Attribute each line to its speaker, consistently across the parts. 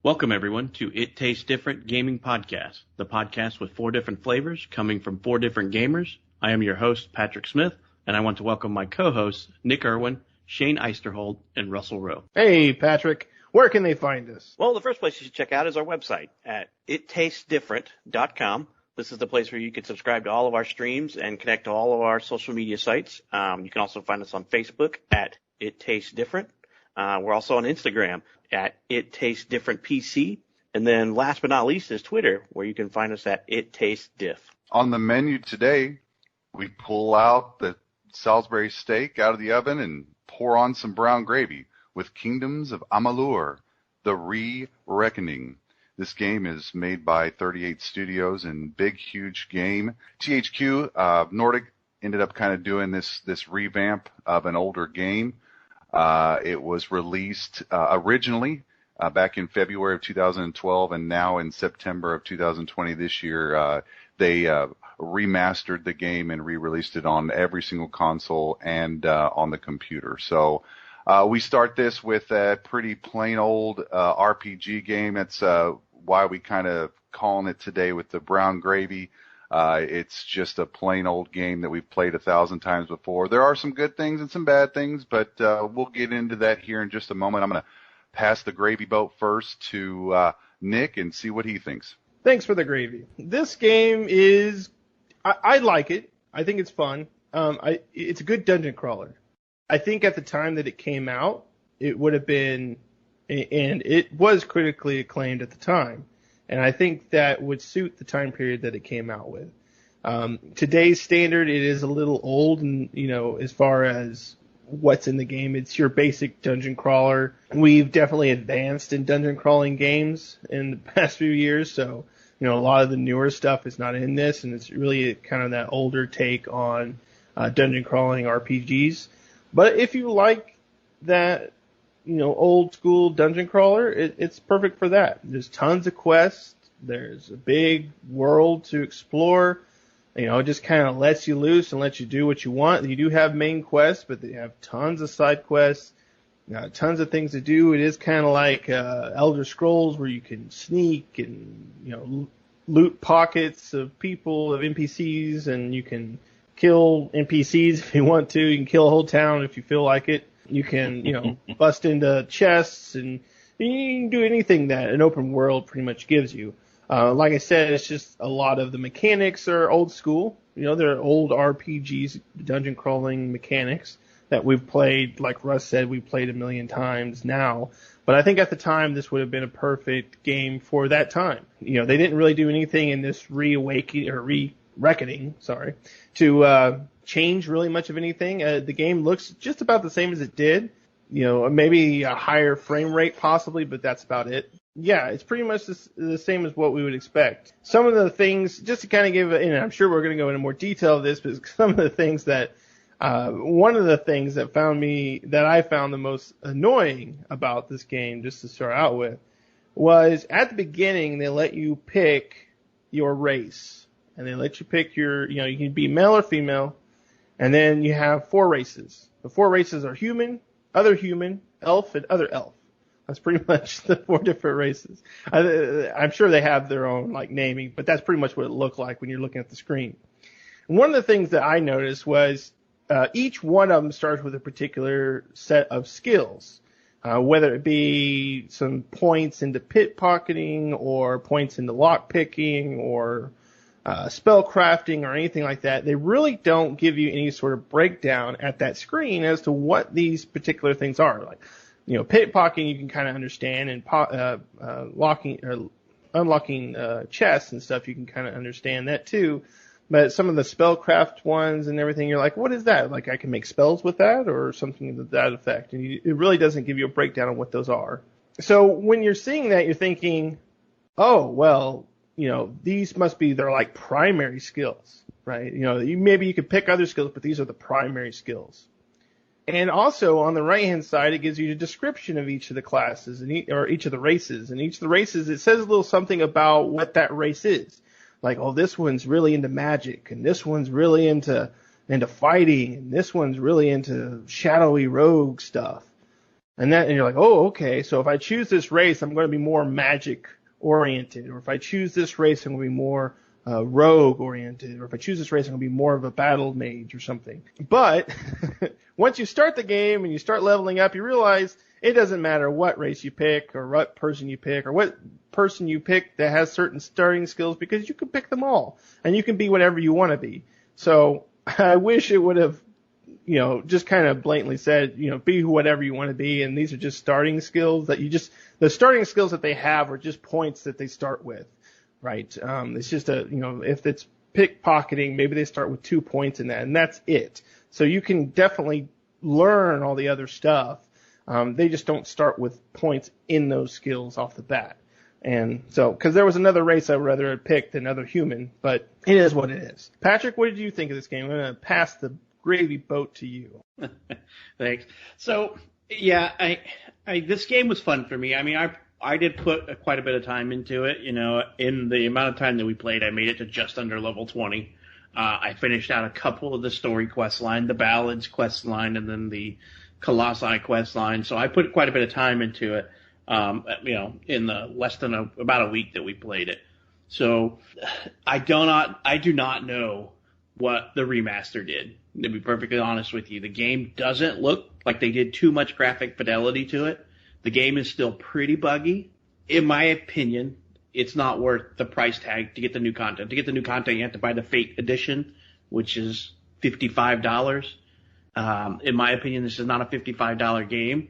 Speaker 1: Welcome, everyone, to It Tastes Different Gaming Podcast, the podcast with 4 different flavors coming from 4 different gamers. I am your host, Patrick Smith, and I want to welcome my co-hosts, Nick Irwin, Shane Eisterhold, and Russell Rowe.
Speaker 2: Hey, Patrick. Where can they find us?
Speaker 1: Well, the first place you should check out is our website at ittastes.different.com. This is the place where you can subscribe to all of our streams and connect to all of our social media sites. You can also find us on Facebook at It Tastes Different. We're also on Instagram at It Tastes Different PC. And then last but not least is Twitter, where you can find us at It Tastes Diff.
Speaker 3: On the menu today, we pull out the Salisbury steak out of the oven and pour on some brown gravy with Kingdoms of Amular, the Re-Reckoning. This game is made by 38 Studios and big, huge game. THQ Nordic ended up kind of doing this revamp of an older game. It was released originally back in February of 2012, and now in September of 2020 this year, they remastered the game and re-released it on every single console and on the computer. So we start this with a pretty plain old RPG game. That's why we kind of calling it today with the brown gravy. It's just a plain old game that we've played 1,000 times before. There are some good things and some bad things, but we'll get into that here in just a moment. I'm going to pass the gravy boat first to Nick and see what he thinks.
Speaker 2: Thanks for the gravy. This game is, I like it. I think it's fun. It's a good dungeon crawler. I think at the time that it came out, it would have been, and it was critically acclaimed at the time. And I think that would suit the time period that it came out with. Today's standard, it is a little old, and as far as what's in the game, it's your basic dungeon crawler. We've definitely advanced in dungeon crawling games in the past few years, so a lot of the newer stuff is not in this, and it's really kind of that older take on dungeon crawling RPGs. But if you like that, old school dungeon crawler, it's perfect for that. There's tons of quests. There's a big world to explore. It just kind of lets you loose and lets you do what you want. You do have main quests, but they have tons of side quests, tons of things to do. It is kind of like Elder Scrolls, where you can sneak and, loot pockets of people, of NPCs, and you can kill NPCs if you want to. You can kill a whole town if you feel like it. You can, bust into chests, and you can do anything that an open world pretty much gives you. Like I said, it's just a lot of the mechanics are old school. They're old RPGs, dungeon crawling mechanics that we've played. Like Russ said, we've played 1,000,000 times now. But I think at the time, this would have been a perfect game for that time. They didn't really do anything in this Re-Reckoning, to change really much of anything. The game looks just about the same as it did. Maybe a higher frame rate possibly, but that's about it. Yeah, it's pretty much the same as what we would expect. Some of the things, just to kind of give, and I'm sure we're going to go into more detail of this, but some of the things that, one of the things that I found the most annoying about this game, just to start out with, was at the beginning, they let you pick your race. And they let you pick you can be male or female, and then you have 4 races. The 4 races are human, elf, and other elf. That's pretty much the 4 different races. I'm sure they have their own naming, but that's pretty much what it looked like when you're looking at the screen. And one of the things that I noticed was each one of them starts with a particular set of skills, whether it be some points into pickpocketing or points into lockpicking or spell crafting or anything like that. They really don't give you any sort of breakdown at that screen as to what these particular things are. Pickpocketing you can kind of understand, and locking or unlocking chests and stuff you can kind of understand that too. But some of the spellcraft ones and everything, you're like, what is that? I can make spells with that or something to that effect. And it really doesn't give you a breakdown on what those are. So when you're seeing that, you're thinking, oh, well, these must be their primary skills, right? Maybe you could pick other skills, but these are the primary skills. And also on the right-hand side, it gives you a description of each of the classes or each of the races. And each of the races, it says a little something about what that race is. This one's really into magic, and this one's really into fighting, and this one's really into shadowy rogue stuff. And you're like, oh, okay. So if I choose this race, I'm going to be more magic oriented. Or if I choose this race, I'm going to be more rogue oriented. Or if I choose this race, I'm going to be more of a battle mage or something. But once you start the game and you start leveling up, you realize it doesn't matter what race you pick or what person you pick or what person you pick that has certain starting skills, because you can pick them all and you can be whatever you want to be. So I wish it would have, just kind of blatantly said, be whatever you want to be. And these are just starting skills that the starting skills that they have are just points that they start with, right? It's just if it's pickpocketing, maybe they start with 2 points in that, and that's it. So you can definitely learn all the other stuff. They just don't start with points in those skills off the bat. And so, because there was another race I'd rather have picked, another human, but it is what it is. Patrick, what did you think of this game? I'm going to pass the gravy boat to you.
Speaker 1: Thanks. So, yeah, this game was fun for me. I mean, I did put quite a bit of time into it. In the amount of time that we played, I made it to just under level 20. I finished out a couple of the story quest line, the Ballads quest line, and then the Colossi quest line. So I put quite a bit of time into it. In the less than about a week that we played it. So I do not know what the remaster did, to be perfectly honest with you. The game doesn't look like they did too much graphic fidelity to it. The game is still pretty buggy. In my opinion, it's not worth the price tag to get the new content. To get the new content, you have to buy the Fate Edition, which is $55. In my opinion, this is not a $55 game.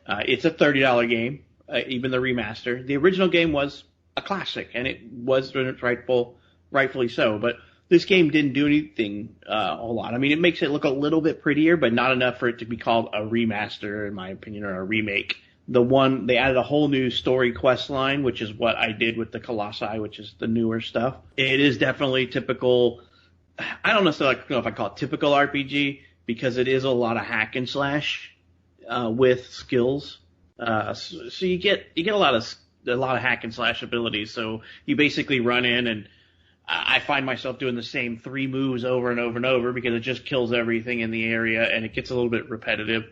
Speaker 1: It's a $30 game. Even the remaster. The original game was a classic, and it was rightfully so. But this game didn't do anything a whole lot. I mean, it makes it look a little bit prettier, but not enough for it to be called a remaster, in my opinion, or a remake. They added a whole new story quest line, which is what I did with the Colossi, which is the newer stuff. It is definitely typical. I don't necessarily know if I call it typical RPG, because it is a lot of hack and slash with skills. So you get a lot of hack and slash abilities. So you basically run in, and I find myself doing the same 3 moves over and over and over because it just kills everything in the area, and it gets a little bit repetitive.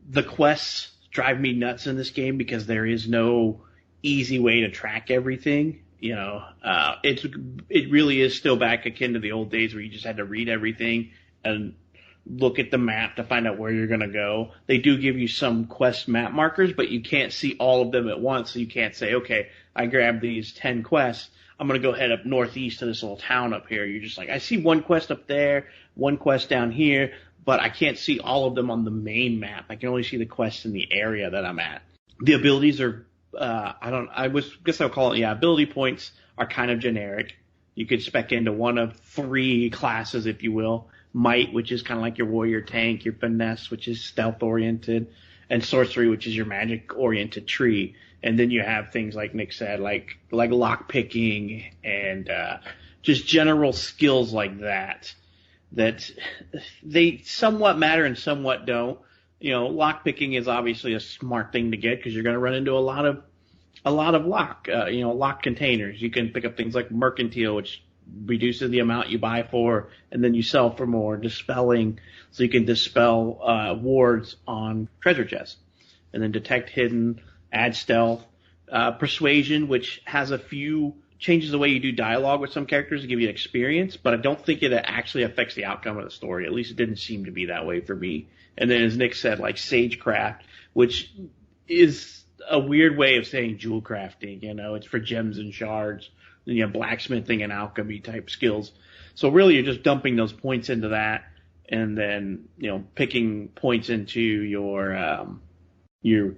Speaker 1: The quests drive me nuts in this game because there is no easy way to track everything. It really is still back akin to the old days where you just had to read everything and look at the map to find out where you're going to go. They do give you some quest map markers, but you can't see all of them at once, so you can't say, okay, I grabbed these 10 quests, I'm going to go head up northeast to this little town up here. You're just like, I see one quest up there, one quest down here, but I can't see all of them on the main map. I can only see the quests in the area that I'm at. The abilities are, ability points are kind of generic. You could spec into one of 3 classes, if you will. Might, which is kind of like your warrior tank, your finesse, which is stealth oriented, and sorcery, which is your magic oriented tree. And then you have things like Nick said, like lock picking and just general skills like that they somewhat matter and somewhat don't. Lock picking is obviously a smart thing to get because you're going to run into a lot of lock containers. You can pick up things like mercantile, which reduces the amount you buy for, and then you sell for more. Dispelling, so you can dispel wards on treasure chests. And then detect hidden, add stealth. Persuasion, which has a few changes the way you do dialogue with some characters to give you experience, but I don't think it actually affects the outcome of the story. At least it didn't seem to be that way for me. And then, as Nick said, like sagecraft, which is a weird way of saying jewel crafting. It's for gems and shards. Then you have blacksmithing and alchemy type skills. So really you're just dumping those points into that, and then, picking points into your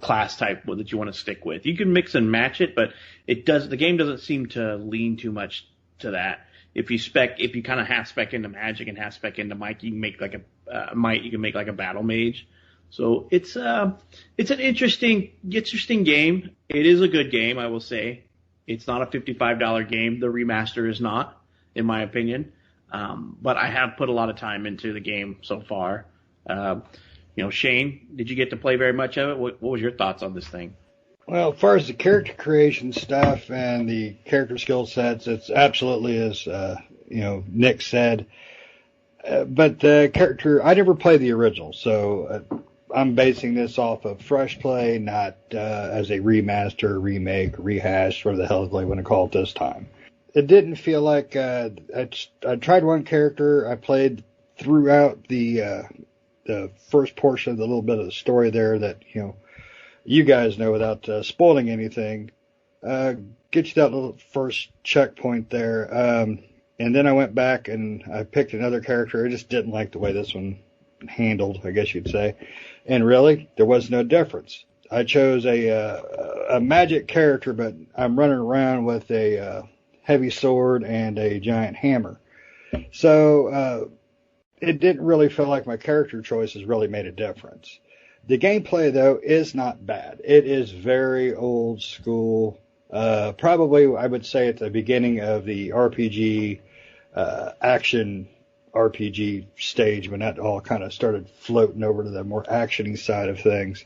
Speaker 1: class type that you want to stick with. You can mix and match it, but the game doesn't seem to lean too much to that. If you kind of half spec into magic and half spec into might, you can make like a battle mage. So it's an interesting game. It is a good game, I will say. It's not a $55 game. The remaster is not, in my opinion. But I have put a lot of time into the game so far. Shane, did you get to play very much of it? What was your thoughts on this thing?
Speaker 4: Well, as far as the character creation stuff and the character skill sets, it's absolutely as, Nick said. But the character, I never played the original, so I'm basing this off of fresh play, not as a remaster, remake, rehash, whatever the hell they want to call it this time. It didn't feel like I tried one character. I played throughout the first portion of the little bit of the story there that you guys know without spoiling anything. Get you that little first checkpoint there, and then I went back and I picked another character. I just didn't like the way this one handled, I guess you'd say. And really, there was no difference. I chose a magic character, but I'm running around with a heavy sword and a giant hammer. So it didn't really feel like my character choices really made a difference. The gameplay, though, is not bad. It is very old school. Probably, I would say, at the beginning of the RPG, action RPG stage, when that all kind of started floating over to the more actiony side of things.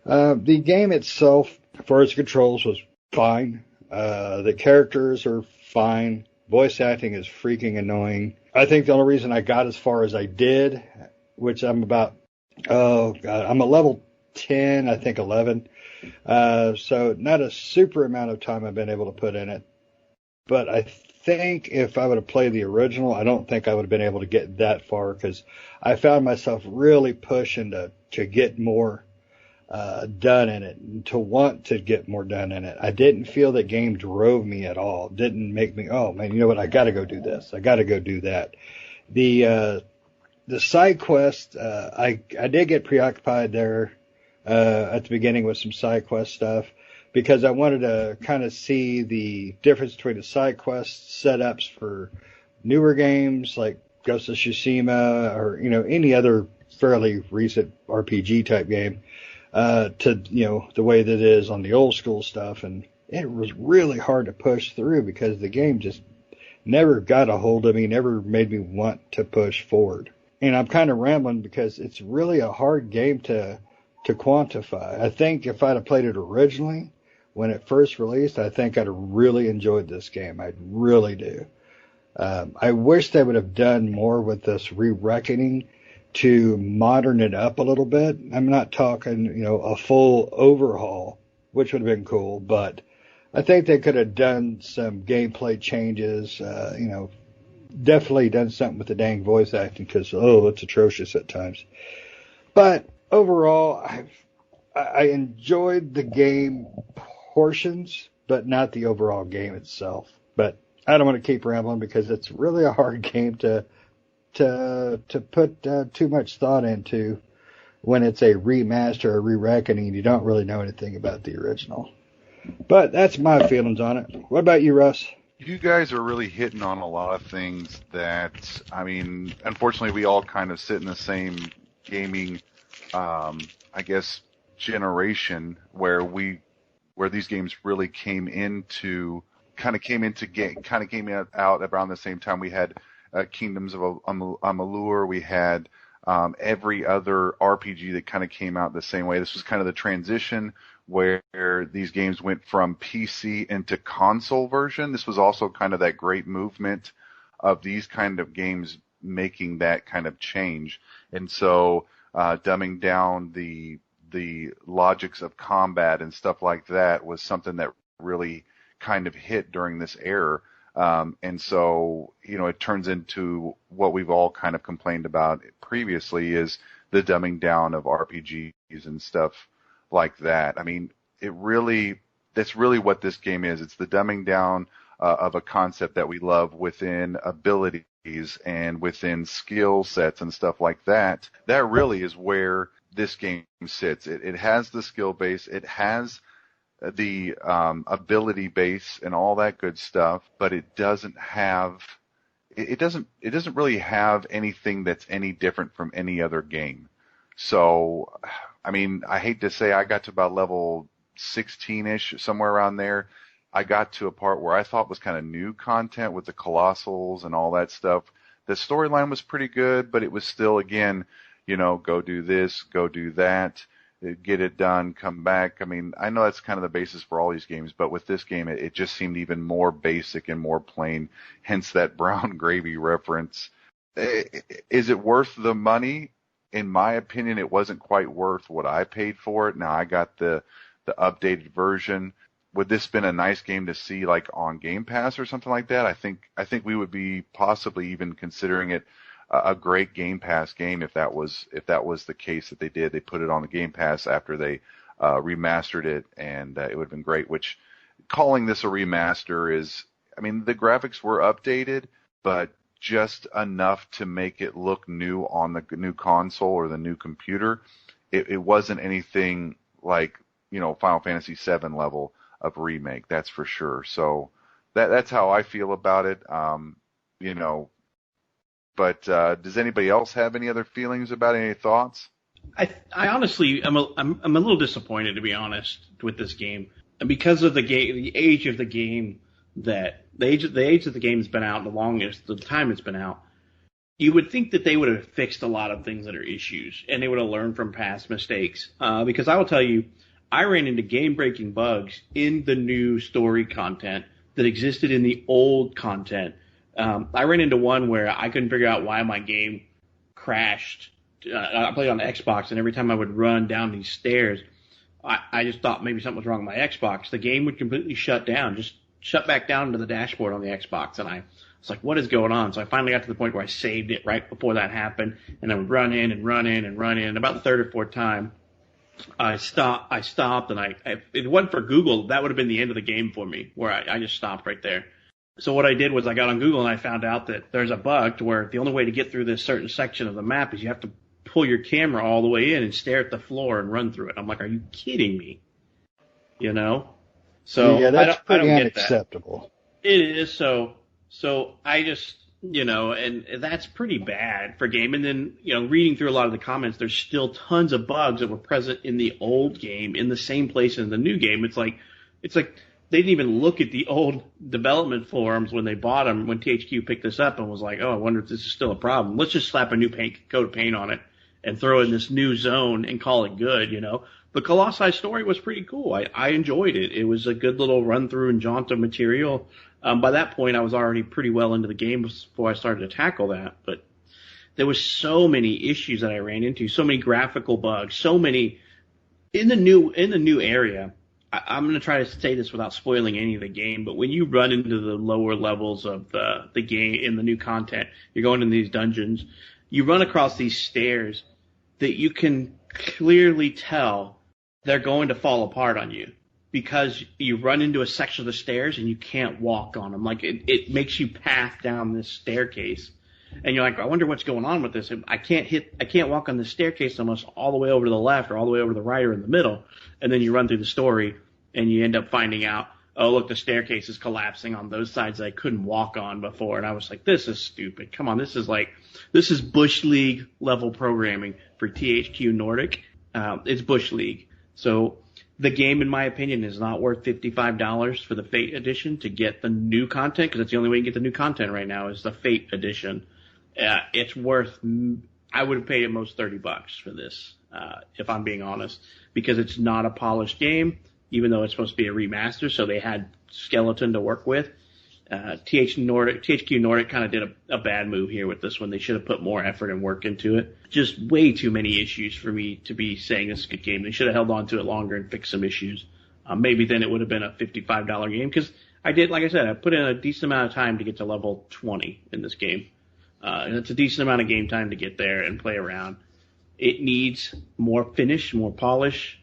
Speaker 4: The game itself, as far as controls, was fine. The characters are fine. Voice acting is freaking annoying. I think the only reason I got as far as I did, which I'm about, I'm a level 10, I think 11. So not a super amount of time I've been able to put in it. But I think if I would have played the original, I don't think I would have been able to get that far because I found myself really pushing to get more done in it, and to want to get more done in it. I didn't feel the game drove me at all. It didn't make me, oh man, you know what? I got to go do this. I got to go do that. The side quest, I did get preoccupied there at the beginning with some side quest stuff because I wanted to kind of see the difference between the side quest setups for newer games like Ghost of Tsushima or any other fairly recent RPG type game. To the way that it is on the old school stuff, and it was really hard to push through because the game just never got a hold of me, never made me want to push forward. And I'm kind of rambling because it's really a hard game to quantify. I think if I'd have played it originally when it first released, I think I'd have really enjoyed this game. I really do. I wish they would have done more with this re-reckoning to modern it up a little bit. I'm not talking, a full overhaul, which would have been cool, but I think they could have done some gameplay changes, definitely done something with the dang voice acting because, it's atrocious at times. But overall, I enjoyed the game portions, but not the overall game itself. But I don't want to keep rambling because it's really a hard game to put too much thought into when it's a remaster or re-reckoning and you don't really know anything about the original. But that's my feelings on it. What about you, Russ?
Speaker 3: You guys are really hitting on a lot of things that, unfortunately we all kind of sit in the same gaming, generation where these games really came out around the same time. We had Kingdoms of Amular. We had every other RPG that kind of came out the same way. This was kind of the transition where these games went from PC into console version. This was also kind of that great movement of these kind of games making that kind of change. And so dumbing down the logics of combat and stuff like that was something that really kind of hit during this era. And so, it turns into what we've all kind of complained about previously is the dumbing down of RPGs and stuff like that. That's really what this game is. It's the dumbing down of a concept that we love within abilities and within skill sets and stuff like that. That really is where this game sits. It has the skill base. It has the ability base and all that good stuff, but it doesn't really have anything that's any different from any other game. So, I hate to say I got to about level 16-ish, somewhere around there. I got to a part where I thought was kind of new content with the Colossals and all that stuff. The storyline was pretty good, but it was still, again, go do this, go do that. Get it done, come back. I know that's kind of the basis for all these games, but with this game, it just seemed even more basic and more plain, hence that brown gravy reference. Is it worth the money? in my opinion, it wasn't quite worth what I paid for it. Now I got the updated version. Would this been a nice game to see like on Game Pass or something like that? I think we would be possibly even considering it a great Game Pass game if that was the case that they did. They put it on the Game Pass after they remastered it, and it would have been great. Which calling this a remaster is, I mean, the graphics were updated, but just enough to make it look new on the new console or the new computer. It wasn't anything like, Final Fantasy VII level of remake, that's for sure. So that's how I feel about it. But does anybody else have any other feelings about it? Any thoughts?
Speaker 1: I honestly, I'm a little disappointed, to be honest, with this game, and because of the age of the game, that the age that the game's been out the longest, the time it's been out. You would think that they would have fixed a lot of things that are issues, and they would have learned from past mistakes. Because I will tell you, I ran into game-breaking bugs in the new story content that existed in the old content. I ran into one where I couldn't figure out why my game crashed. I played on the Xbox, and every time I would run down these stairs, I just thought maybe something was wrong with my Xbox. The game would completely shut down, just shut back down to the dashboard on the Xbox, and I was like, what is going on? So I finally got to the point where I saved it right before that happened, and I would run in and run in and run in. About the third or fourth time, I stopped, and if it wasn't for Google, that would have been the end of the game for me, where I just stopped right there. So what I did was I got on Google and I found out that there's a bug to where the only way to get through this certain section of the map is you have to pull your camera all the way in and stare at the floor and run through it. I'm like, are you kidding me? So
Speaker 4: yeah, that's pretty
Speaker 1: I don't
Speaker 4: unacceptable.
Speaker 1: Get that. It is. So I just, and that's pretty bad for a game. And then, reading through a lot of the comments, there's still tons of bugs that were present in the old game in the same place in the new game. It's like they didn't even look at the old development forums when they bought them, when THQ picked this up and was like, oh, I wonder if this is still a problem. Let's just slap a new coat of paint on it and throw in this new zone and call it good, The Colossi story was pretty cool. I enjoyed it. It was a good little run-through and jaunt of material. By that point, I was already pretty well into the game before I started to tackle that. But there was so many issues that I ran into, so many graphical bugs, so many in the new area. I'm going to try to say this without spoiling any of the game, but when you run into the lower levels of the game in the new content, you're going in these dungeons, you run across these stairs that you can clearly tell they're going to fall apart on you because you run into a section of the stairs and you can't walk on them. Like it makes you path down this staircase. And you're like, I wonder what's going on with this. I can't walk on the staircase unless all the way over to the left or all the way over to the right or in the middle. And then you run through the story and you end up finding out, oh, look, the staircase is collapsing on those sides that I couldn't walk on before. And I was like, this is stupid. Come on, this is Bush League level programming for THQ Nordic. It's Bush League. So the game, in my opinion, is not worth $55 for the Fate Edition to get the new content, because that's the only way you can get the new content right now is the Fate Edition. It's worth, I would have paid at most $30 for this, if I'm being honest, because it's not a polished game, even though it's supposed to be a remaster, so they had skeleton to work with. THQ Nordic kind of did a bad move here with this one. They should have put more effort and work into it. Just way too many issues for me to be saying this is a good game. They should have held on to it longer and fixed some issues. Maybe then it would have been a $55 game, because I put in a decent amount of time to get to level 20 in this game. And it's a decent amount of game time to get there and play around. It needs more finish, more polish.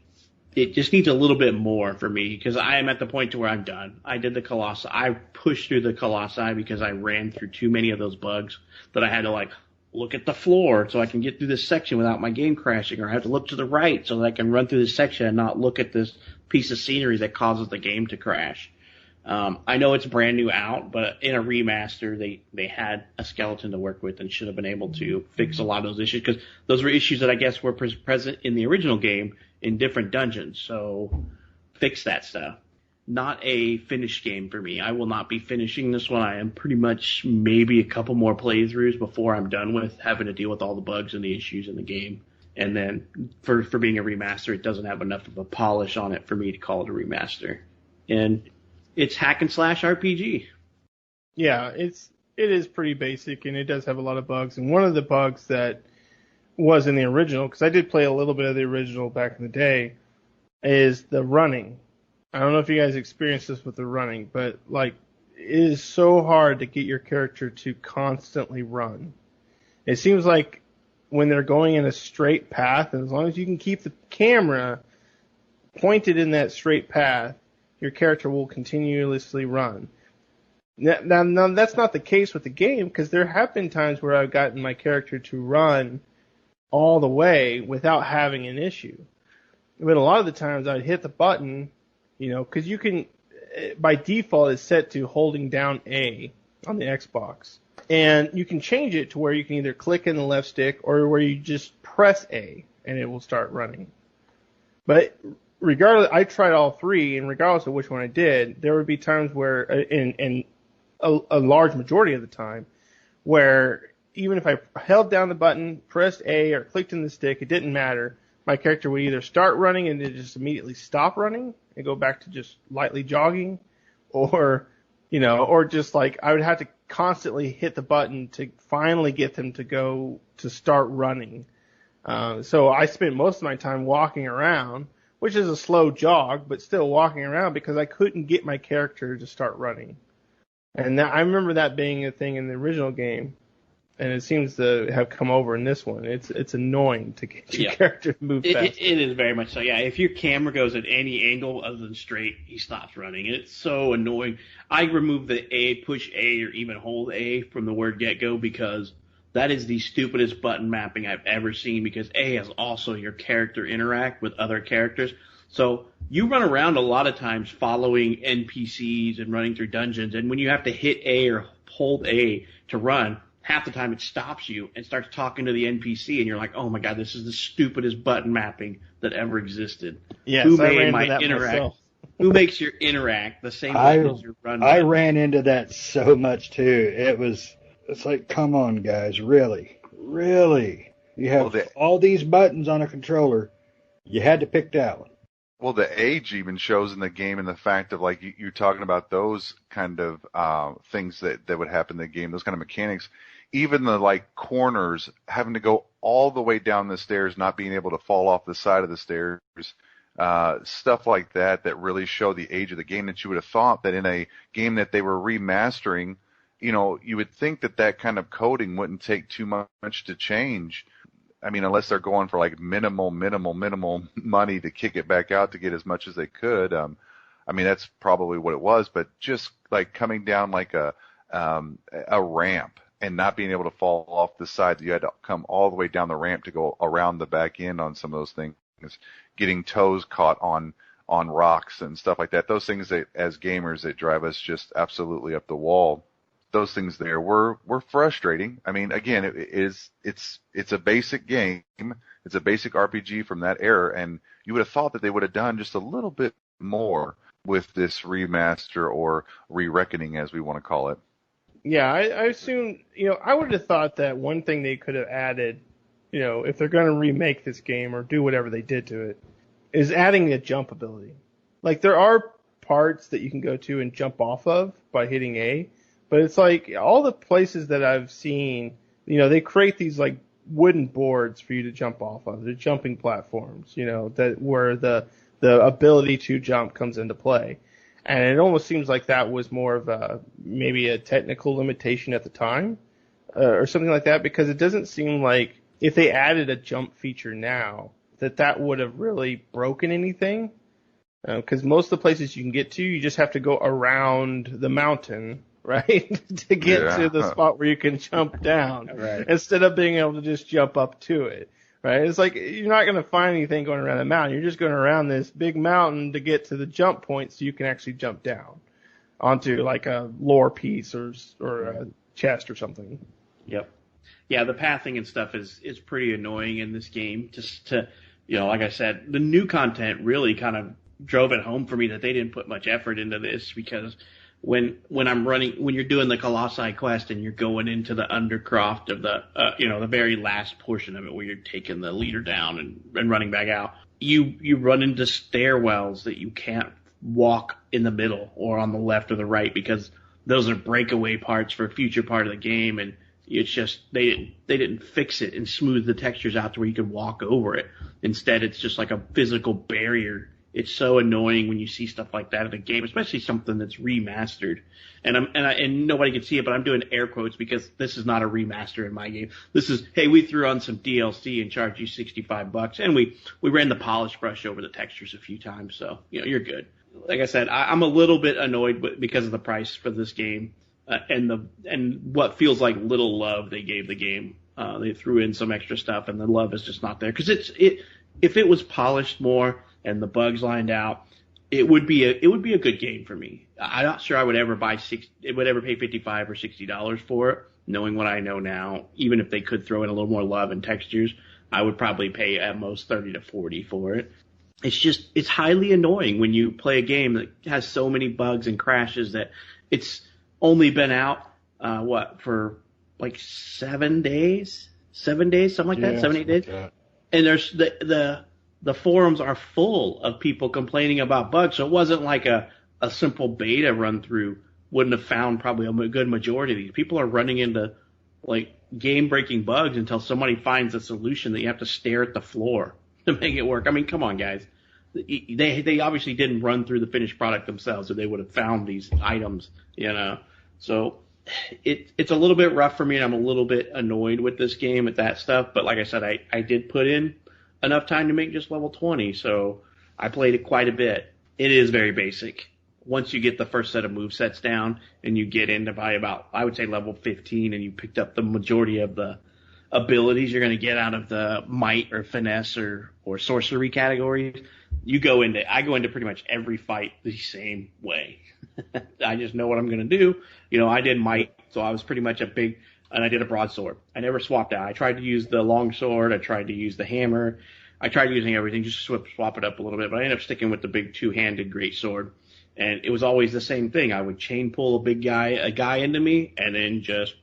Speaker 1: It just needs a little bit more for me, because I am at the point to where I'm done. I did the Colossi. I pushed through the Colossi because I ran through too many of those bugs that I had to look at the floor so I can get through this section without my game crashing, or I have to look to the right so that I can run through this section and not look at this piece of scenery that causes the game to crash. I know it's brand new out, but in a remaster, they had a skeleton to work with and should have been able to fix a lot of those issues, because those were issues that I guess were present in the original game in different dungeons. So fix that stuff. Not a finished game for me. I will not be finishing this one. I am pretty much maybe a couple more playthroughs before I'm done with having to deal with all the bugs and the issues in the game. And then for being a remaster, it doesn't have enough of a polish on it for me to call it a remaster. And it's hack and slash RPG.
Speaker 2: Yeah, it is pretty basic, and it does have a lot of bugs. And one of the bugs that was in the original, because I did play a little bit of the original back in the day, is the running. I don't know if you guys experienced this with the running, but like it is so hard to get your character to constantly run. It seems like when they're going in a straight path, and as long as you can keep the camera pointed in that straight path, your character will continuously run. Now that's not the case with the game, because there have been times where I've gotten my character to run all the way without having an issue. But a lot of the times I'd hit the button, because you can, by default, it's set to holding down A on the Xbox. And you can change it to where you can either click in the left stick or where you just press A and it will start running. But regardless, I tried all three, and regardless of which one I did, there would be times where, in a large majority of the time, where even if I held down the button, pressed A, or clicked in the stick, it didn't matter. My character would either start running and then just immediately stop running and go back to just lightly jogging, or just like I would have to constantly hit the button to finally get them to start running. So I spent most of my time walking around, which is a slow jog, but still walking around because I couldn't get my character to start running. And I remember that being a thing in the original game, and it seems to have come over in this one. It's annoying to get your character to move fast.
Speaker 1: It is very much so. Yeah, if your camera goes at any angle other than straight, he stops running. And it's so annoying. I remove the A, push A, or even hold A from the word get-go because that is the stupidest button mapping I've ever seen, because A has also your character interact with other characters. So you run around a lot of times following NPCs and running through dungeons, and when you have to hit A or hold A to run, half the time it stops you and starts talking to the NPC, and you're like, oh my god, this is the stupidest button mapping that ever existed.
Speaker 2: Yes,
Speaker 1: Who
Speaker 2: I
Speaker 1: made
Speaker 2: ran
Speaker 1: my
Speaker 2: into that
Speaker 1: interact?
Speaker 2: Myself.
Speaker 1: Who makes your interact the same way as your run?
Speaker 4: I ran into that so much too. It's like, come on, guys, really? You have all these buttons on a controller. You had to pick that one.
Speaker 3: Well, the age even shows in the game, and the fact of like you're talking about those kind of things that would happen in the game, those kind of mechanics. Even the like corners, having to go all the way down the stairs, not being able to fall off the side of the stairs, stuff like that really show the age of the game. That you would have thought that in a game that they were remastering, you would think that kind of coding wouldn't take too much to change. I mean, unless they're going for like minimal money to kick it back out to get as much as they could. I mean, that's probably what it was, but just like coming down like a ramp and not being able to fall off the side, you had to come all the way down the ramp to go around the back end on some of those things, getting toes caught on rocks and stuff like that. Those things that as gamers that drive us just absolutely up the wall. Those things there were frustrating. I mean, again, it's a basic game. It's a basic RPG from that era, and you would have thought that they would have done just a little bit more with this remaster or re-reckoning, as we want to call it.
Speaker 2: Yeah, I assume, I would have thought that one thing they could have added, if they're going to remake this game or do whatever they did to it, is adding a jump ability. Like, there are parts that you can go to and jump off of by hitting A, but it's like all the places that I've seen, they create these like wooden boards for you to jump off of. They're jumping platforms, that where the ability to jump comes into play. And it almost seems like that was more of maybe a technical limitation at the time, or something like that, because it doesn't seem like if they added a jump feature now, that would have really broken anything. Because most of the places you can get to, you just have to go around the mountain, right, to get to the spot where you can jump down,
Speaker 1: right,
Speaker 2: instead of being able to just jump up to it. Right? It's like you're not going to find anything going around the mountain. You're just going around this big mountain to get to the jump point so you can actually jump down onto like a lore piece or a chest or something.
Speaker 1: Yep. Yeah, the pathing and stuff is pretty annoying in this game. Just to, like I said, the new content really kind of drove it home for me that they didn't put much effort into this, because when you're doing the Colossi quest and you're going into the Undercroft of the the very last portion of it where you're taking the leader down and running back out, you run into stairwells that you can't walk in the middle or on the left or the right, because those are breakaway parts for a future part of the game, and It's just they didn't fix it and smooth the textures out to where you could walk over it. Instead, it's just like a physical barrier. It's so annoying when you see stuff like that in a game, especially something that's remastered. And nobody can see it, but I'm doing air quotes because this is not a remaster in my game. This is, hey, we threw on some DLC and charged you $65, and we ran the polish brush over the textures a few times, so you're good. Like I said, I'm a little bit annoyed because of the price for this game. And what feels like little love they gave the game. They threw in some extra stuff, and the love is just not there. Because if it was polished more and the bugs lined out, it would be a good game for me. I'm not sure I would ever pay $55 or $60 for it, knowing what I know now. Even if they could throw in a little more love and textures, I would probably pay at most $30 to $40 for it. It's highly annoying when you play a game that has so many bugs and crashes that it's only been out, for like 7 days, something like that, 7, 8 days. Like, and there's the forums are full of people complaining about bugs. So it wasn't like a simple beta run through wouldn't have found probably a good majority of these. People are running into like game breaking bugs until somebody finds a solution that you have to stare at the floor to make it work. I mean, come on, guys. They obviously didn't run through the finished product themselves, or they would have found these items, So it's a little bit rough for me, and I'm a little bit annoyed with this game at that stuff. But like I said, I did put in enough time to make just level 20, so I played it quite a bit. It is very basic. Once you get the first set of movesets down and you get into by about, I would say, level 15, and you picked up the majority of the abilities you're going to get out of the might or finesse or sorcery categories, I go into pretty much every fight the same way. I just know what I'm going to do. I did might, so I was pretty much and I did a broadsword. I never swapped out. I tried to use the long sword. I tried to use the hammer. I tried using everything, just swap it up a little bit, but I ended up sticking with the big two-handed great sword. And it was always the same thing. I would chain pull a guy into me, and then just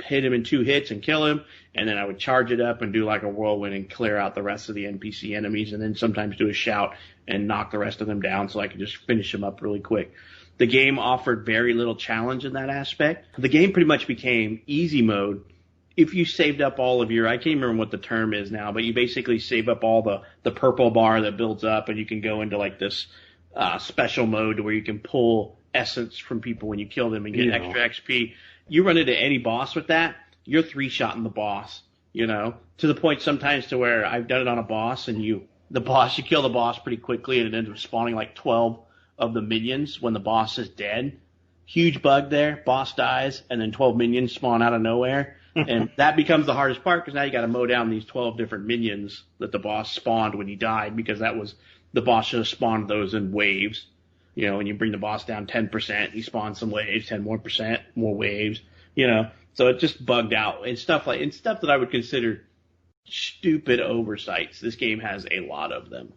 Speaker 1: hit him in 2 hits and kill him, and then I would charge it up and do like a whirlwind and clear out the rest of the NPC enemies, and then sometimes do a shout and knock the rest of them down so I could just finish them up really quick. The game offered very little challenge in that aspect. The game pretty much became easy mode if you saved up all of I can't remember what the term is now, but you basically save up all the purple bar that builds up, and you can go into like this special mode where you can pull essence from people when you kill them and get extra XP. You run into any boss with that, you're 3-shotting the boss, to the point sometimes to where I've done it on a boss, and you kill the boss pretty quickly, and it ends up spawning like 12 of the minions when the boss is dead. Huge bug there, boss dies, and then 12 minions spawn out of nowhere. And that becomes the hardest part, because now you got to mow down these 12 different minions that the boss spawned when he died, because the boss should have spawned those in waves. When you bring the boss down 10%, he spawns some waves, 10 more percent, more waves, So it just bugged out and stuff that I would consider stupid oversights. This game has a lot of them.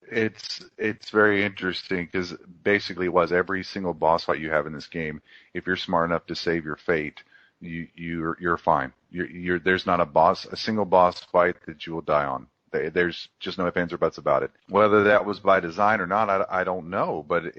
Speaker 3: It's very interesting because basically it was every single boss fight you have in this game. If you're smart enough to save your fate, you're fine. There's not a single boss fight that you will die on. There's just no ifs, ands, or buts about it. Whether that was by design or not, I don't know. But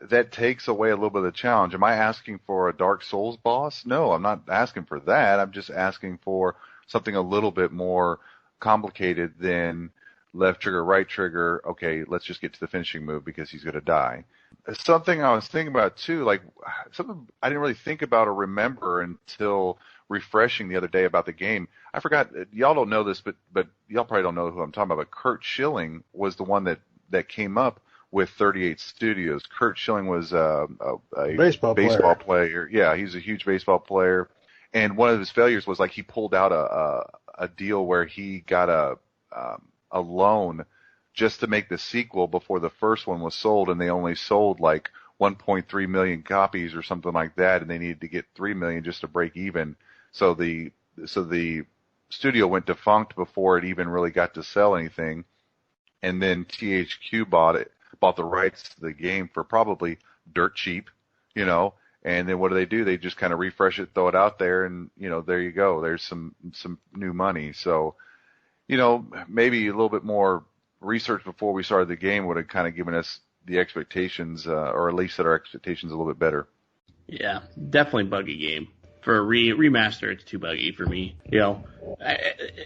Speaker 3: that takes away a little bit of the challenge. Am I asking for a Dark Souls boss? No, I'm not asking for that. I'm just asking for something a little bit more complicated than left trigger, right trigger. Okay, let's just get to the finishing move because he's going to die. Something I was thinking about too, like something I didn't really think about or remember until refreshing the other day about the game. I forgot, y'all don't know this, but y'all probably don't know who I'm talking about, but Kurt Schilling was the one that came up with 38 Studios. Kurt Schilling was a baseball player. Yeah, he's a huge baseball player. And one of his failures was like he pulled out a deal where he got a loan just to make the sequel before the first one was sold, and they only sold like 1.3 million copies or something like that, and they needed to get 3 million just to break even. So the studio went defunct before it even really got to sell anything, and then THQ bought the rights to the game for probably dirt cheap, and then what do? They just kind of refresh it, throw it out there, and there you go. There's some new money. So maybe a little bit more research before we started the game would have kind of given us the expectations, or at least set our expectations a little bit better.
Speaker 1: Yeah, definitely buggy game. for a remaster, it's too buggy for me.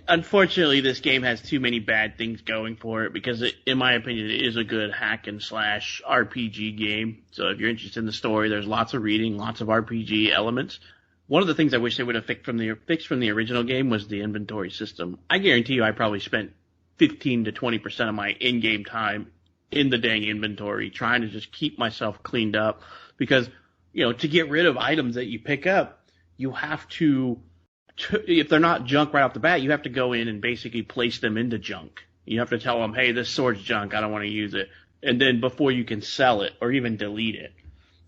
Speaker 1: Unfortunately, this game has too many bad things going for it because, in my opinion, it is a good hack and slash RPG game. So if you're interested in the story, there's lots of reading, lots of RPG elements. One of the things I wish they would have fixed from the original game was the inventory system. I guarantee you I probably spent 15 to 20% of my in-game time in the dang inventory trying to just keep myself cleaned up because, to get rid of items that you pick up, you have to, if they're not junk right off the bat, you have to go in and basically place them into junk. You have to tell them, hey, this sword's junk, I don't want to use it. And then before you can sell it or even delete it.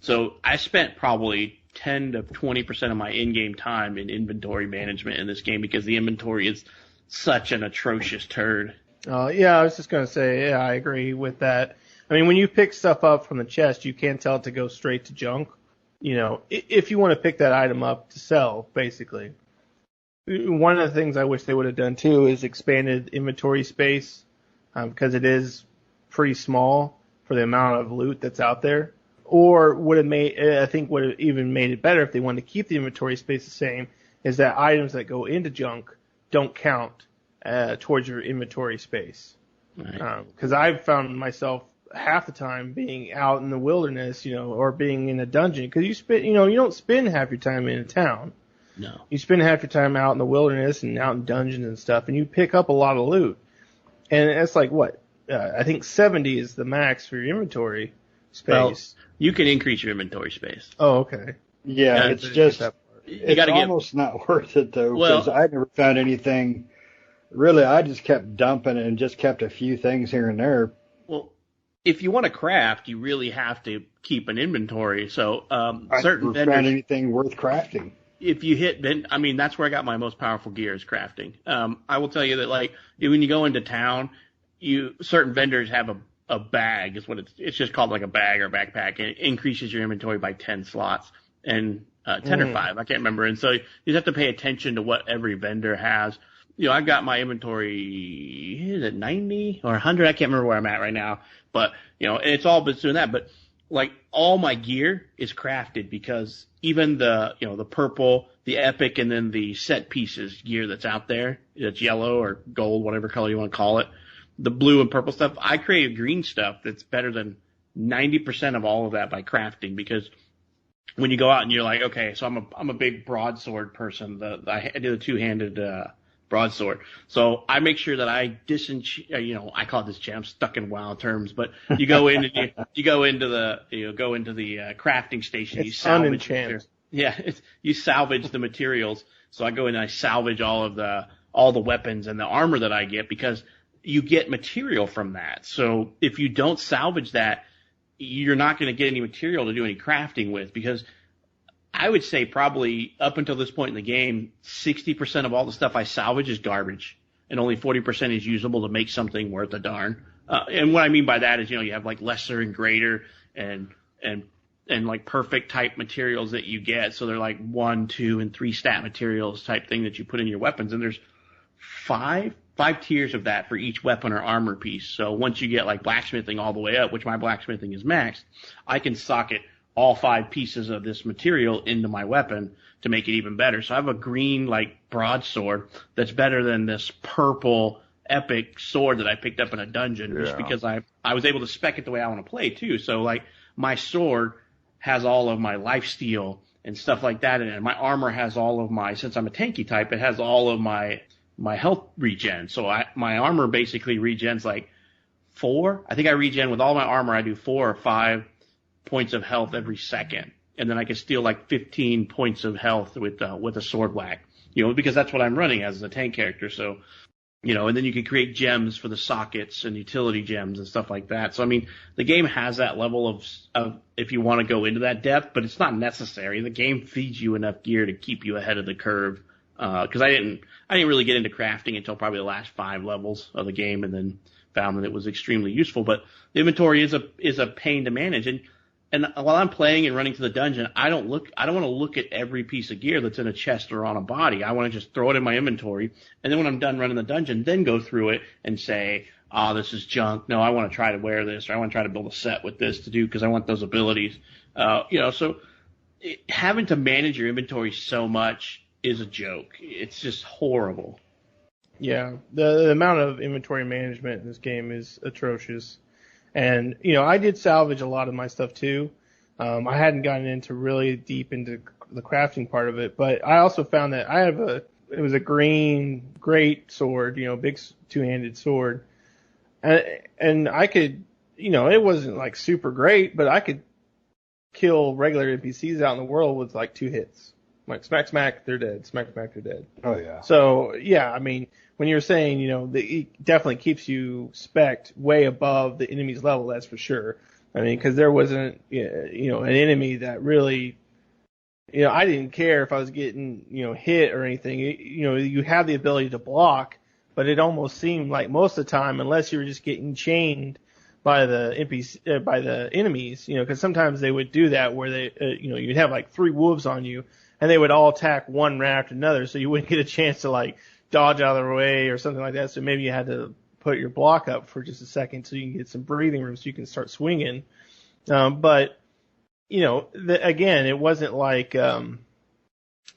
Speaker 1: So I spent probably 10 to 20% of my in-game time in inventory management in this game because the inventory is such an atrocious turd.
Speaker 2: Yeah, I was just going to say, yeah, I agree with that. I mean, when you pick stuff up from the chest, you can't tell it to go straight to junk. If you want to pick that item up to sell, basically. One of the things I wish they would have done, too, is expanded inventory space, because it is pretty small for the amount of loot that's out there. Or would have even made it better if they wanted to keep the inventory space the same, is that items that go into junk don't count towards your inventory space.
Speaker 1: Right.
Speaker 2: Because I've found myself half the time being out in the wilderness, or being in a dungeon. Because you don't spend half your time in a town.
Speaker 1: No.
Speaker 2: You spend half your time out in the wilderness and out in dungeons and stuff, and you pick up a lot of loot. And it's like, what? I think 70 is the max for your inventory space.
Speaker 1: Well, you can increase your inventory space.
Speaker 2: Oh, okay.
Speaker 4: Yeah, it's just, it's almost not worth it, though, because I never found anything. Really, I just kept dumping and just kept a few things here and there.
Speaker 1: Well, if you want to craft, you really have to keep an inventory. So
Speaker 4: I
Speaker 1: certain
Speaker 4: never found anything worth crafting.
Speaker 1: If you hit, then that's where I got my most powerful gear is crafting. I will tell you that, like, when you go into town, certain vendors have a bag is what it's just called, like a bag or backpack, and it increases your inventory by 10 slots and 10 or 5, I can't remember. And so you just have to pay attention to what every vendor has. I've got my inventory, is it 90 or 100? I can't remember where I'm at right now, but and it's all been doing that. But like all my gear is crafted because even the the purple, the epic, and then the set pieces gear that's out there, that's yellow or gold, whatever color you want to call it, the blue and purple stuff, I create green stuff that's better than 90% of all of that by crafting, because when you go out and you're like, okay, so I'm a big broadsword person. I do the two-handed broadsword. So I make sure that I I call this jam stuck in WoW terms, but you go in and you go into the crafting station. You salvage you salvage the materials. So I go in and I salvage all the weapons and the armor that I get, because you get material from that. So if you don't salvage that, you're not going to get any material to do any crafting with, because I would say probably up until this point in the game, 60% of all the stuff I salvage is garbage, and only 40% is usable to make something worth a darn. And what I mean by that is, you have like lesser and greater and like perfect type materials that you get. So they're like 1, 2, and 3 stat materials type thing that you put in your weapons. And there's five tiers of that for each weapon or armor piece. So once you get like blacksmithing all the way up, which my blacksmithing is maxed, I can socket all 5 pieces of this material into my weapon to make it even better. So I have a green like broadsword that's better than this purple epic sword that I picked up in a dungeon, just because I was able to spec it the way I want to play too. So like my sword has all of my lifesteal and stuff like that in it. And my armor has all of since I'm a tanky type, it has all of my health regen. So my armor basically regens like 4. I think I regen with all my armor. I do 4 or 5 points of health every second, and then I can steal like 15 points of health with a sword whack, because that's what I'm running as a tank character. So, and then you can create gems for the sockets and utility gems and stuff like that. So, the game has that level of if you want to go into that depth, but it's not necessary. The game feeds you enough gear to keep you ahead of the curve. Because I didn't really get into crafting until probably the last 5 levels of the game, and then found that it was extremely useful. But the inventory is a pain to manage, and while I'm playing and running to the dungeon, I don't want to look at every piece of gear that's in a chest or on a body. I want to just throw it in my inventory, and then when I'm done running the dungeon, then go through it and say, this is junk. No, I want to try to wear this, or I want to try to build a set with this to do, because I want those abilities. So having to manage your inventory so much is a joke. It's just horrible.
Speaker 2: Yeah, the amount of inventory management in this game is atrocious. And, I did salvage a lot of my stuff too. I hadn't gotten into really deep into the crafting part of it, but I also found that it was a green, great sword, big two-handed sword. And I could, it wasn't like super great, but I could kill regular NPCs out in the world with like 2 hits. Like smack, smack, they're dead. Smack, smack, they're dead.
Speaker 4: Oh yeah.
Speaker 2: So yeah, I mean, when you're saying, it definitely keeps you spec'd way above the enemy's level, that's for sure. I mean, because there wasn't, an enemy that really, I didn't care if I was getting, hit or anything. You have the ability to block, but it almost seemed like most of the time, unless you were just getting chained by the NPC, by the enemies, because sometimes they would do that where they, you'd have like 3 wolves on you, and they would all attack one right after another, so you wouldn't get a chance to like dodge out of their way or something like that. So maybe you had to put your block up for just a second so you can get some breathing room so you can start swinging. But again, it wasn't like it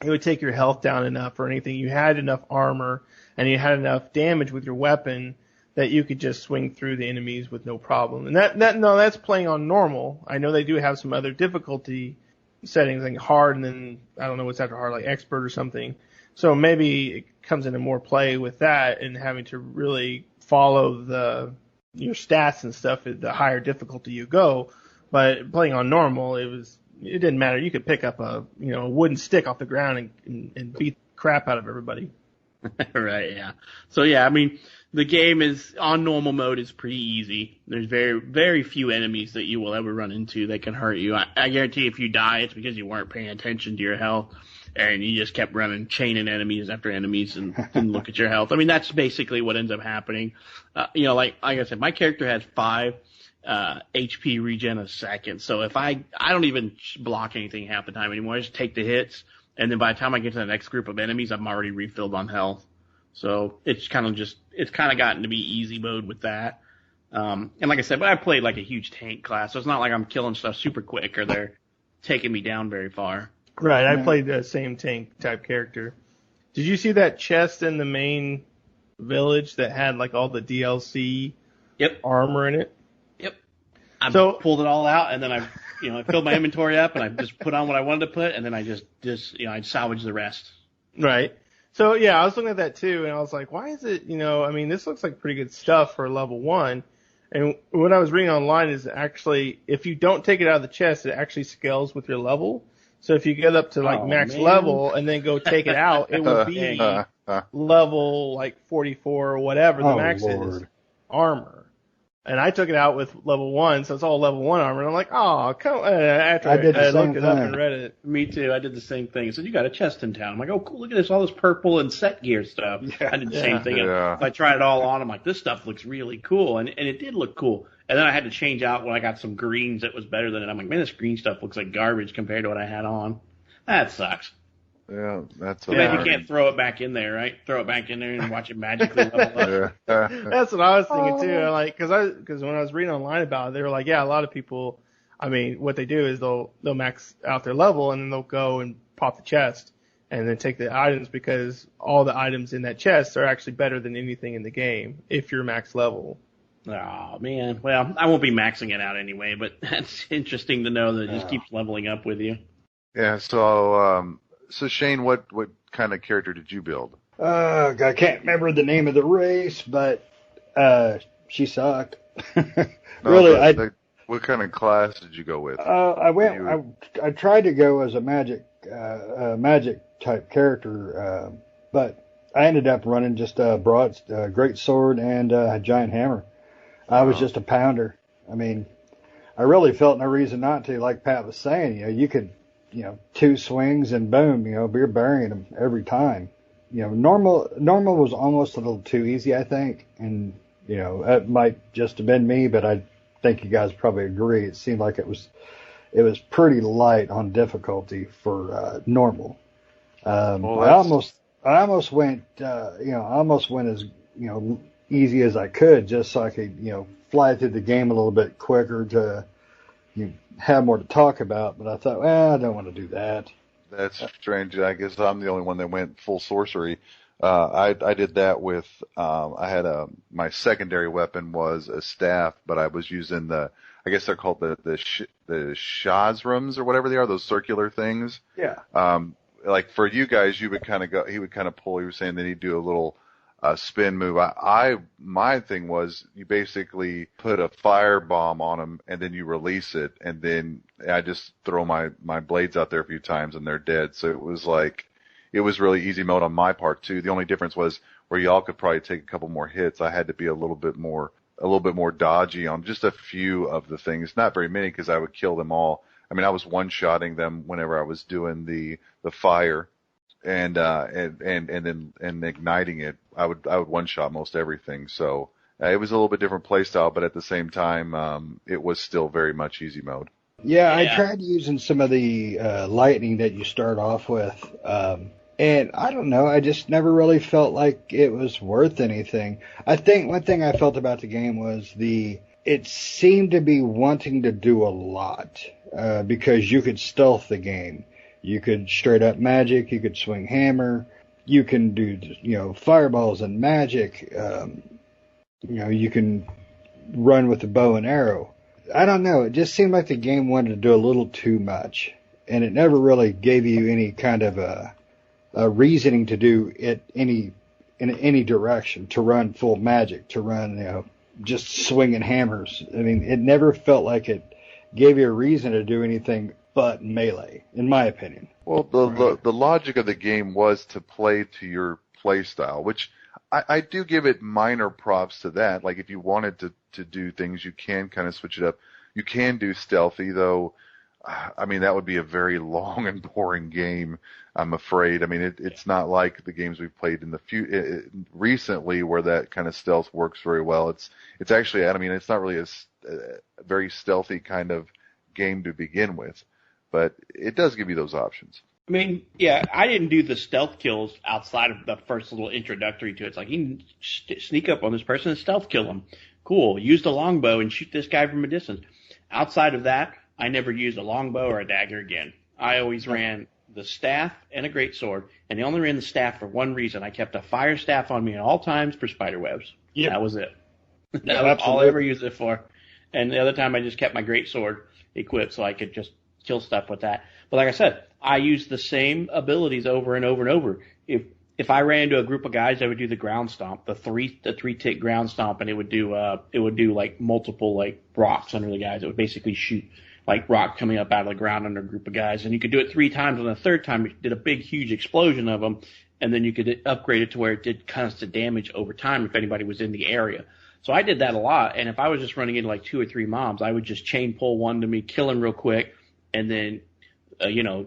Speaker 2: would take your health down enough or anything. You had enough armor and you had enough damage with your weapon that you could just swing through the enemies with no problem. And that's playing on normal. I know they do have some other difficulty settings like hard, and then I don't know what's after hard, like expert or something. So maybe it comes into more play with that and having to really follow your stats and stuff at the higher difficulty you go. But playing on normal, it didn't matter. You could pick up a wooden stick off the ground and beat the crap out of everybody.
Speaker 1: Right, yeah. So yeah, I mean, the game is on normal mode is pretty easy. There's very, very few enemies that you will ever run into that can hurt you. I guarantee if you die, it's because you weren't paying attention to your health and you just kept running, chaining enemies after enemies and didn't look at your health. I mean, that's basically what ends up happening. Like I said, my character has 5 HP regen a second. So if I don't even block anything half the time anymore. I just take the hits. And then by the time I get to the next group of enemies, I'm already refilled on health. So it's kind of gotten to be easy mode with that. And like I said, but I played like a huge tank class, so it's not like I'm killing stuff super quick or they're taking me down very far.
Speaker 2: Right, I played the same tank type character. Did you see that chest in the main village that had like all the DLC armor in it?
Speaker 1: Yep. I pulled it all out and then I filled my inventory up and I just put on what I wanted to put and then I just I salvaged the rest.
Speaker 2: Right. So yeah, I was looking at that too and I was like, why is it, I mean, this looks like pretty good stuff for level 1. And what I was reading online is actually, if you don't take it out of the chest, it actually scales with your level. So if you get up to like max level and then go take it out, it will be level like 44 or whatever the max is armor. And I took it out with level 1, so it's all level 1 armor. And I'm like, oh, come on. After I looked it up and read it.
Speaker 1: Me too. I did the same thing. It said, you got a chest in town. I'm like, oh, cool. Look at this. All this purple and set gear stuff. Yeah. I did the same thing. Yeah. If I tried it all on, I'm like, this stuff looks really cool. And it did look cool. And then I had to change out when I got some greens that was better than it. I'm like, man, this green stuff looks like garbage compared to what I had on. That sucks.
Speaker 3: Yeah, that's
Speaker 1: what you can't throw it back in there, right? Throw it back in there and watch it magically level up.
Speaker 2: That's what I was thinking too. Like, because when I was reading online about it, they were like, yeah, a lot of people. I mean, what they do is they'll max out their level and then they'll go and pop the chest and then take the items because all the items in that chest are actually better than anything in the game if you're max level.
Speaker 1: Oh man, well, I won't be maxing it out anyway, but that's interesting to know that it just keeps leveling up with you.
Speaker 3: Yeah. So Shane, what kind of character did you build?
Speaker 4: I can't remember the name of the race, but she sucked. Really,
Speaker 3: what kind of class did you go with?
Speaker 4: I tried to go as a magic type character, but I ended up running just a great sword and a giant hammer. I was just a pounder. I mean, I really felt no reason not to. Like Pat was saying, you could. 2 swings and boom, you're burying them every time. Normal was almost a little too easy, I think. And, it might just have been me, but I think you guys probably agree. It seemed like it was pretty light on difficulty for, normal. I almost went as, easy as I could just so I could, fly through the game a little bit quicker to you have more to talk about. But I thought, well, I don't want to do that.
Speaker 3: That's strange. I guess I'm the only one that went full sorcery. I did that with, I had my secondary weapon was a staff, but I was using I guess they're called the Shazrams or whatever they are, those circular things.
Speaker 4: Yeah.
Speaker 3: Like for you guys, he would kind of pull, you were saying that he'd do a little spin move. My thing was you basically put a fire bomb on him and then you release it, and then I just throw my blades out there a few times and they're dead. So it was really easy mode on my part too. The only difference was where y'all could probably take a couple more hits. I had to be a little bit more dodgy on just a few of the things, not very many because I would kill them all. I mean, I was one-shotting them whenever I was doing the fire and then igniting it. I would one-shot most everything. So it was a little bit different play style, but at the same time, it was still very much easy mode.
Speaker 4: Yeah, I tried using some of the lightning that you start off with. And I don't know, I just never really felt like it was worth anything. I think one thing I felt about the game was it seemed to be wanting to do a lot, because you could stealth the game. You could straight up magic, you could swing hammer, you can do, fireballs and magic, you can run with the bow and arrow. I don't know, it just seemed like the game wanted to do a little too much, and it never really gave you any kind of a reasoning to do it in any direction, to run full magic, to run, just swinging hammers. I mean, it never felt like it gave you a reason to do anything but melee, in my opinion.
Speaker 3: Well, the logic of the game was to play to your play style, which I do give it minor props to that. Like if you wanted to do things, you can kind of switch it up. You can do stealthy, though. I mean, that would be a very long and boring game, I'm afraid. I mean, it's not like the games we've played in the recently where that kind of stealth works very well. It's actually, I mean, it's not really a very stealthy kind of game to begin with, but it does give you those options.
Speaker 1: I mean, yeah, I didn't do the stealth kills outside of the first little introductory to it. It's like, you can sneak up on this person and stealth kill them. Cool. Use the longbow and shoot this guy from a distance. Outside of that, I never used a longbow or a dagger again. I always ran the staff and a greatsword, and I only ran the staff for one reason. I kept a fire staff on me at all times for spider webs. Yep. That was it. That was all I ever used it for. And the other time I just kept my greatsword equipped so I could just kill stuff with that. But like I said, I used the same abilities over and over and over. If I ran into a group of guys, I would do the ground stomp, the three tick ground stomp, and it would do like multiple like rocks under the guys. It would basically shoot like rock coming up out of the ground under a group of guys, and you could do it 3 times. On the third time, it did a big, huge explosion of them, and then you could upgrade it to where it did constant damage over time if anybody was in the area. So I did that a lot, and if I was just running into like 2 or 3 mobs, I would just chain pull one to me, kill him real quick, and then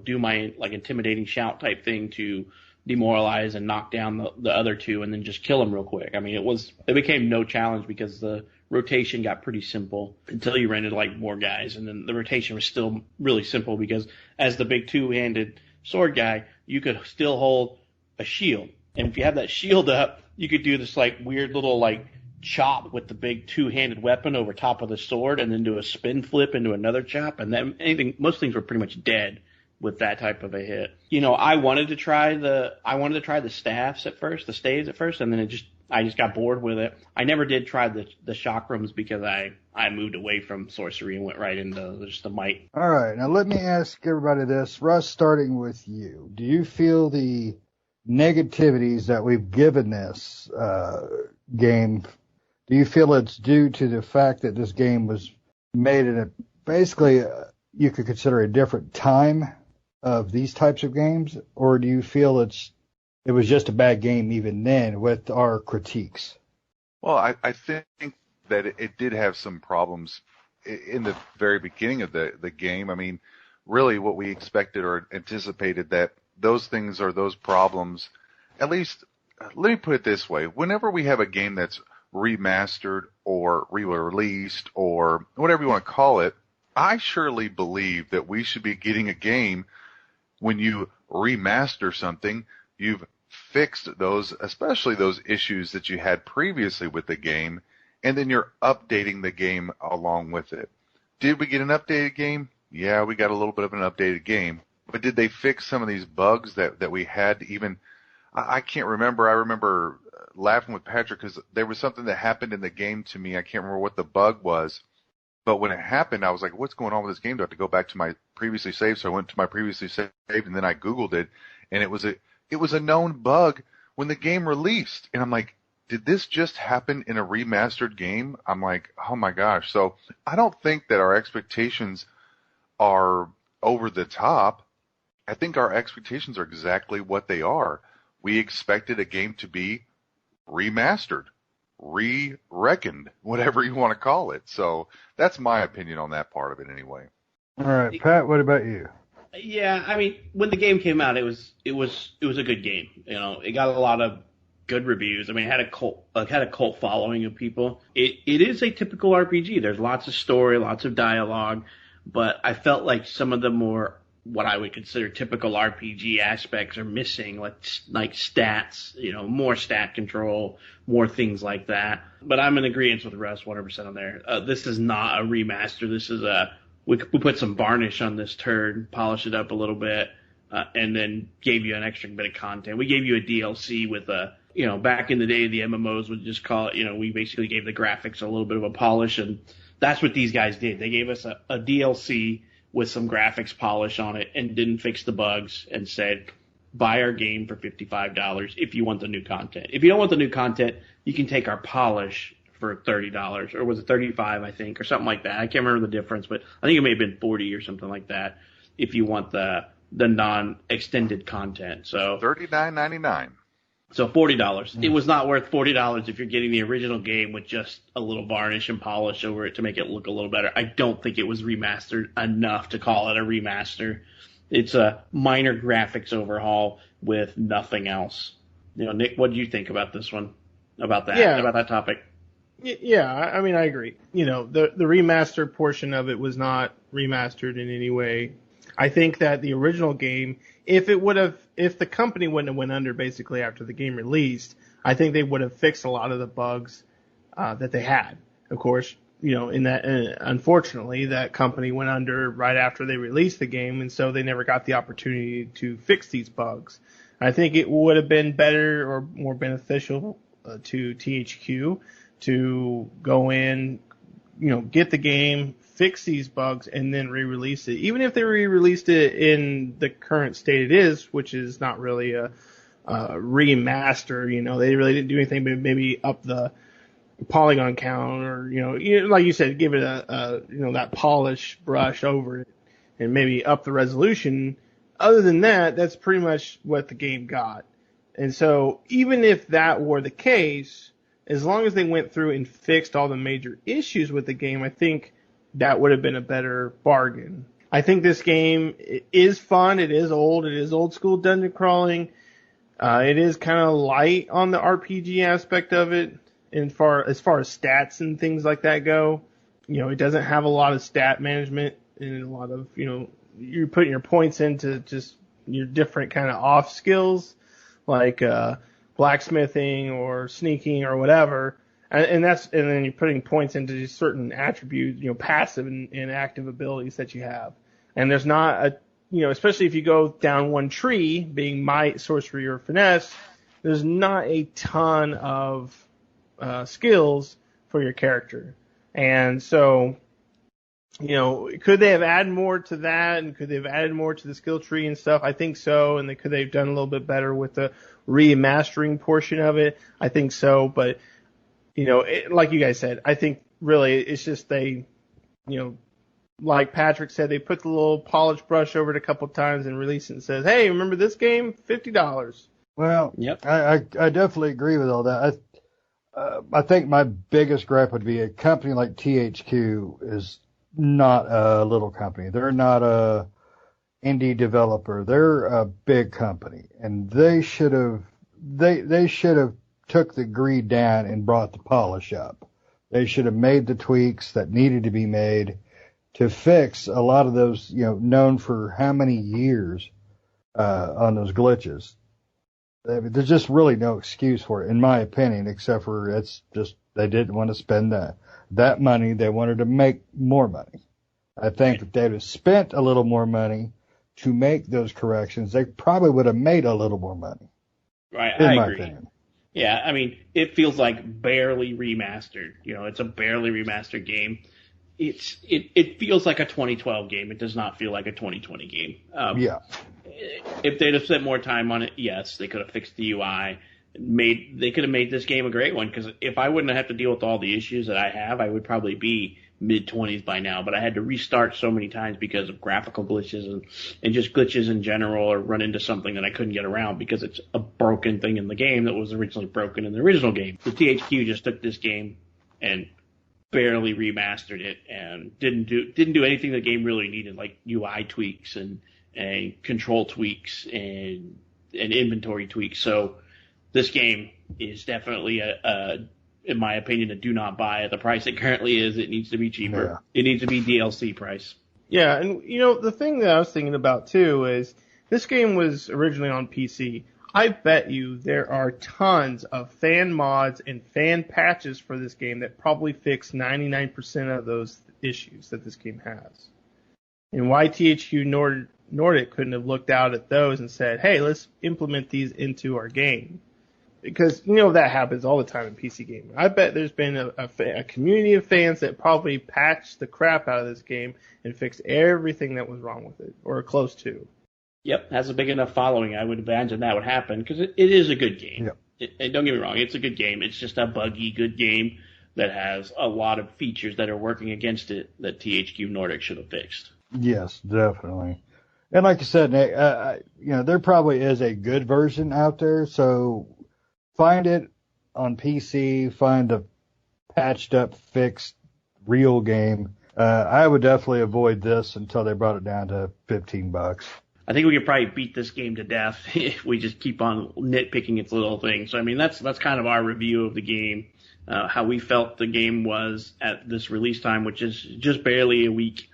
Speaker 1: do my like intimidating shout type thing to demoralize and knock down the other 2, and then just kill them real quick. I mean, it became no challenge because the rotation got pretty simple until you ran into like more guys, and then the rotation was still really simple because as the big 2-handed sword guy, you could still hold a shield, and if you have that shield up, you could do this like weird little like chop with the big 2-handed weapon over top of the sword, and then do a spin flip into another chop, and then most things were pretty much dead with that type of a hit. I wanted to try the staves at first, and then I just got bored with it. I never did try the chakrams because I moved away from sorcery and went right into just the might.
Speaker 4: All right, now let me ask everybody this. Russ, starting with you. Do you feel the negativities that we've given this game, do you feel it's due to the fact that this game was made in basically you could consider a different time of these types of games, or do you feel it was just a bad game even then with our critiques?
Speaker 3: Well, I think that it did have some problems in the very beginning of the game. I mean, really what we expected or anticipated that those things or those problems, at least, let me put it this way. Whenever we have a game that's remastered or re-released or whatever you want to call it, I surely believe that we should be getting a game when you remaster something, you've fixed those, especially those issues that you had previously with the game, and then you're updating the game along with it. Did we get an updated game? Yeah, we got a little bit of an updated game. But did they fix some of these bugs that we had even? I can't remember. I remember laughing with Patrick because there was something that happened in the game to me. I can't remember what the bug was. But when it happened, I was like, what's going on with this game? Do I have to go back to my previously saved? So I went to my previously saved, and then I Googled it, and it was a known bug when the game released. And I'm like, did this just happen in a remastered game? I'm like, oh my gosh. So I don't think that our expectations are over the top. I think our expectations are exactly what they are. We expected a game to be remastered, re-reckoned, whatever you want to call it. So that's my opinion on that part of it anyway.
Speaker 4: All right, Pat, what about you?
Speaker 1: Yeah, I mean, when the game came out, it was a good game. You know, it got a lot of good reviews. I mean, it had a cult following of people. It is a typical RPG. There's lots of story, lots of dialogue, but I felt like some of the more what I would consider typical RPG aspects are missing, like stats, you know, more stat control, more things like that. But I'm in agreement with Russ 100% on there. This is not a remaster. This is we put some varnish on this turd, polish it up a little bit, and then gave you an extra bit of content. We gave you a DLC with back in the day, the MMOs would just call it, we basically gave the graphics a little bit of a polish, and that's what these guys did. They gave us a DLC with some graphics polish on it and didn't fix the bugs and said, buy our game for $55 if you want the new content. If you don't want the new content, you can take our polish for $30, or was it $35, I think, or something like that. I can't remember the difference, but I think it may have been $40 or something like that if you want the non-extended content. So
Speaker 3: $39.99.
Speaker 1: So $40. It was not worth $40 if you're getting the original game with just a little varnish and polish over it to make it look a little better. I don't think it was remastered enough to call it a remaster. It's a minor graphics overhaul with nothing else. Nick, what do you think about this one? About that topic?
Speaker 2: Yeah, I mean, I agree. The remaster portion of it was not remastered in any way. I think that the original game, if the company wouldn't have went under basically after the game released, I think they would have fixed a lot of the bugs that they had. Of course, unfortunately, that company went under right after they released the game, and so they never got the opportunity to fix these bugs. I think it would have been better or more beneficial to THQ to go in, get the game, fix these bugs, and then re-release it. Even if they re-released it in the current state it is, which is not really a remaster, they really didn't do anything but maybe up the polygon count, or like you said, give it a that polish brush over it and maybe up the resolution. Other than that, that's pretty much what the game got. And so even if that were the case, as long as they went through and fixed all the major issues with the game, I think that would have been a better bargain. I think this game is fun. It is old. It is old school dungeon crawling. It is kind of light on the RPG aspect of it, as far as stats and things like that go. It doesn't have a lot of stat management and a lot of, you're putting your points into just your different kind of off skills, like blacksmithing or sneaking or whatever. And then you're putting points into certain attributes, passive and active abilities that you have. And there's not especially if you go down one tree, being might, sorcery, or finesse, there's not a ton of skills for your character. And so, could they have added more to that, and could they have added more to the skill tree and stuff? I think so. And could they have done a little bit better with the remastering portion of it? I think so. But like you guys said, I think really it's just they, like Patrick said, they put the little polish brush over it a couple times and release it and says, hey, remember this game? $50.
Speaker 4: Well,
Speaker 1: yep.
Speaker 4: I definitely agree with all that. I think my biggest gripe would be a company like THQ is not a little company. They're not a indie developer. They're a big company, and they should have took the greed down and brought the polish up. They should have made the tweaks that needed to be made to fix a lot of those, known for how many years on those glitches. I mean, there's just really no excuse for it, in my opinion, except for it's just they didn't want to spend that money. They wanted to make more money. I think if they'd have spent a little more money to make those corrections, they probably would have made a little more money.
Speaker 5: Right,
Speaker 4: in
Speaker 5: I
Speaker 4: my
Speaker 5: agree.
Speaker 4: opinion.
Speaker 5: Yeah, I mean, it feels like barely remastered. It's a barely remastered game. It feels like a 2012 game. It does not feel like a 2020 game.
Speaker 4: Yeah.
Speaker 5: If they'd have spent more time on it, yes, they could have fixed the UI. They could have made this game a great one, because if I wouldn't have to deal with all the issues that I have, I would probably be mid-20s by now. But I had to restart so many times because of graphical glitches and just glitches in general, or run into something that I couldn't get around because it's a broken thing in the game that was originally broken in the original game. The THQ just took this game and barely remastered it and didn't do anything the game really needed, like UI tweaks and control tweaks and inventory tweaks. So this game is definitely in my opinion, a do not buy at the price it currently is. It needs to be cheaper. Yeah. It needs to be DLC price.
Speaker 2: Yeah, and the thing that I was thinking about too is this game was originally on PC. I bet you there are tons of fan mods and fan patches for this game that probably fix 99% of those issues that this game has. And why THQ Nordic couldn't have looked out at those and said, hey, let's implement these into our game. Because, that happens all the time in PC gaming. I bet there's been a community of fans that probably patched the crap out of this game and fixed everything that was wrong with it, or close to.
Speaker 5: Yep, has a big enough following. I would imagine that would happen, because it is a good game. Yep. And don't get me wrong, it's a good game. It's just a buggy, good game that has a lot of features that are working against it that THQ Nordic should have fixed.
Speaker 4: Yes, definitely. And like you said, Nick, there probably is a good version out there, so find it on PC, find a patched up, fixed, real game. I would definitely avoid this until they brought it down to $15.
Speaker 5: I think we could probably beat this game to death if we just keep on nitpicking its little things. So, I mean, that's kind of our review of the game, how we felt the game was at this release time, which is just barely a week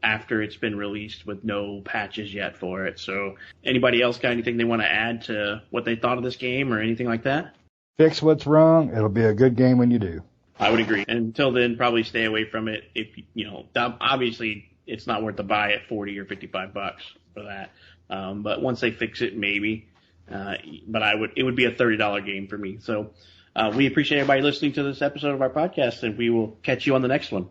Speaker 5: after it's been released with no patches yet for it. So anybody else got anything they want to add to what they thought of this game or anything like that?
Speaker 4: Fix what's wrong. It'll be a good game when you do.
Speaker 5: I would agree. And until then, probably stay away from it. If obviously it's not worth the buy at $40 or $55 for that. But once they fix it, maybe. But it would be a $30 game for me. So we appreciate everybody listening to this episode of our podcast, and we will catch you on the next one.